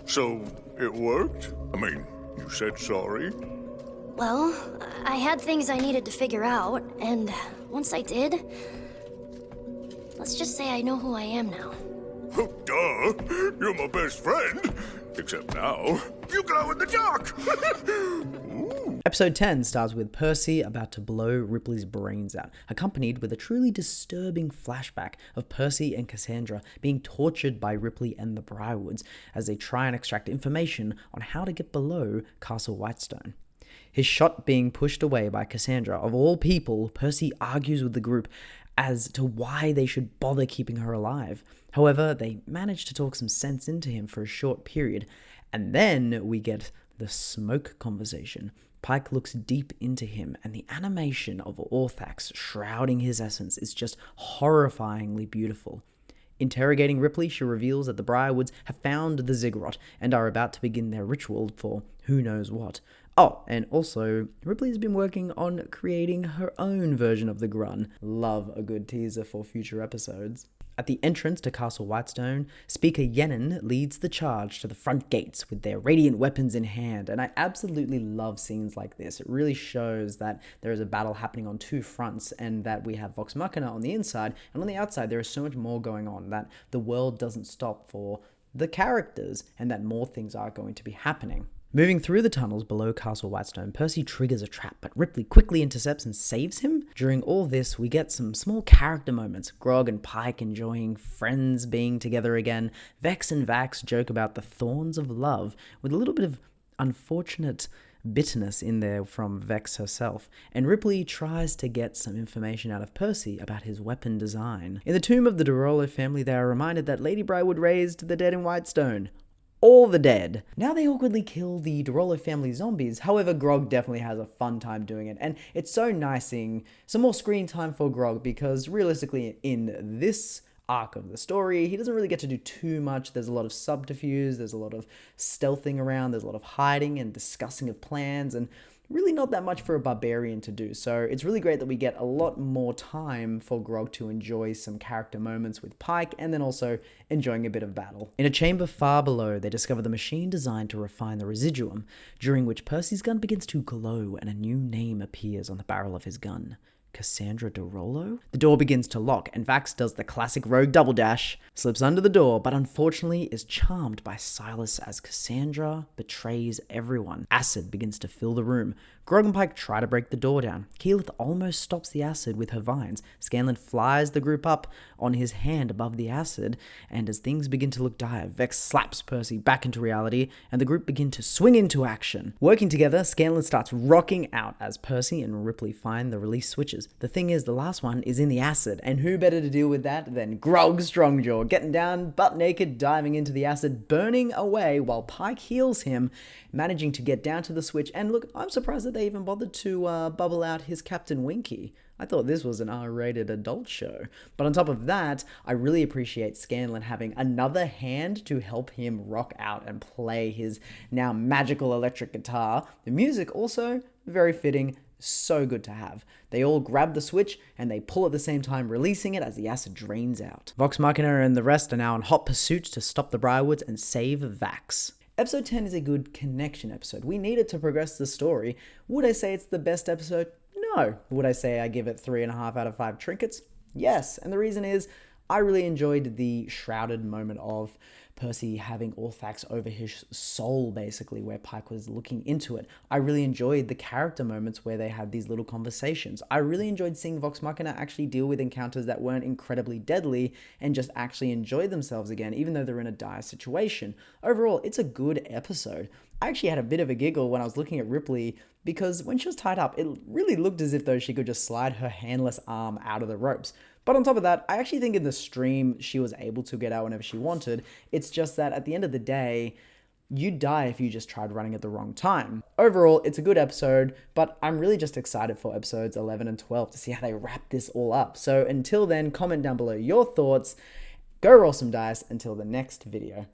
So, it worked? I mean, you said sorry. Well, I had things I needed to figure out, and once I did, let's just say I know who I am now. Oh, duh! You're my best friend! Except now, you glow in the dark! Episode 10 starts with Percy about to blow Ripley's brains out, accompanied with a truly disturbing flashback of Percy and Cassandra being tortured by Ripley and the Briarwoods as they try and extract information on how to get below Castle Whitestone. His shot being pushed away by Cassandra, of all people, Percy argues with the group as to why they should bother keeping her alive. However, they manage to talk some sense into him for a short period, and then we get the smoke conversation. Pike looks deep into him, and the animation of Orthax shrouding his essence is just horrifyingly beautiful. Interrogating Ripley, she reveals that the Briarwoods have found the ziggurat and are about to begin their ritual for who knows what. Oh, and also, Ripley has been working on creating her own version of the Grun. Love a good teaser for future episodes. At the entrance to Castle Whitestone, Speaker Yenin leads the charge to the front gates with their radiant weapons in hand, and I absolutely love scenes like this. It really shows that there is a battle happening on two fronts, and that we have Vox Machina on the inside, and on the outside there is so much more going on, that the world doesn't stop for the characters, and that more things are going to be happening. Moving through the tunnels below Castle Whitestone, Percy triggers a trap, but Ripley quickly intercepts and saves him. During all this, we get some small character moments. Grog and Pike enjoying friends being together again. Vex and Vax joke about the thorns of love, with a little bit of unfortunate bitterness in there from Vex herself. And Ripley tries to get some information out of Percy about his weapon design. In the tomb of the Dorolo family, they are reminded that Lady Briarwood raised the dead in Whitestone. All the dead. Now they awkwardly kill the Dorolo family zombies. However, Grog definitely has a fun time doing it, and it's so nice seeing some more screen time for Grog, because realistically in this arc of the story, he doesn't really get to do too much. There's a lot of subterfuge, there's a lot of stealthing around, there's a lot of hiding and discussing of plans, and really not that much for a barbarian to do. So it's really great that we get a lot more time for Grog to enjoy some character moments with Pike, and then also enjoying a bit of battle. In a chamber far below, they discover the machine designed to refine the residuum, during which Percy's gun begins to glow and a new name appears on the barrel of his gun. Cassandra Dorolo? The door begins to lock, and Vax does the classic rogue double dash, slips under the door, but unfortunately is charmed by Silas as Cassandra betrays everyone. Acid begins to fill the room. Grog and Pike try to break the door down. Keyleth almost stops the acid with her vines. Scanlan flies the group up on his hand above the acid, and as things begin to look dire, Vex slaps Percy back into reality, and the group begin to swing into action. Working together, Scanlan starts rocking out as Percy and Ripley find the release switches. The thing is, the last one is in the acid, and who better to deal with that than Grog Strongjaw, getting down butt naked, diving into the acid, burning away while Pike heals him, managing to get down to the switch. And look, I'm surprised that they even bothered to bubble out his Captain Winky. I thought this was an R-rated adult show. But on top of that, I really appreciate Scanlan having another hand to help him rock out and play his now magical electric guitar. The music also very fitting, so good to have. They all grab the switch and they pull at the same time, releasing it as the acid drains out. Vox Machina and the rest are now in hot pursuit to stop the Briarwoods and save Vax. Episode 10 is a good connection episode. We needed to progress the story. Would I say it's the best episode? No. Would I say I give it 3.5 out of 5 trinkets? Yes. And the reason is, I really enjoyed the shrouded moment of Percy having Orthax over his soul, basically, where Pike was looking into it. I really enjoyed the character moments where they had these little conversations. I really enjoyed seeing Vox Machina actually deal with encounters that weren't incredibly deadly and just actually enjoy themselves again, even though they're in a dire situation. Overall, it's a good episode. I actually had a bit of a giggle when I was looking at Ripley, because when she was tied up, it really looked as if though she could just slide her handless arm out of the ropes. But on top of that, I actually think in the stream, she was able to get out whenever she wanted. It's just that at the end of the day, you'd die if you just tried running at the wrong time. Overall, it's a good episode, but I'm really just excited for episodes 11 and 12 to see how they wrap this all up. So until then, comment down below your thoughts. Go roll some dice until the next video.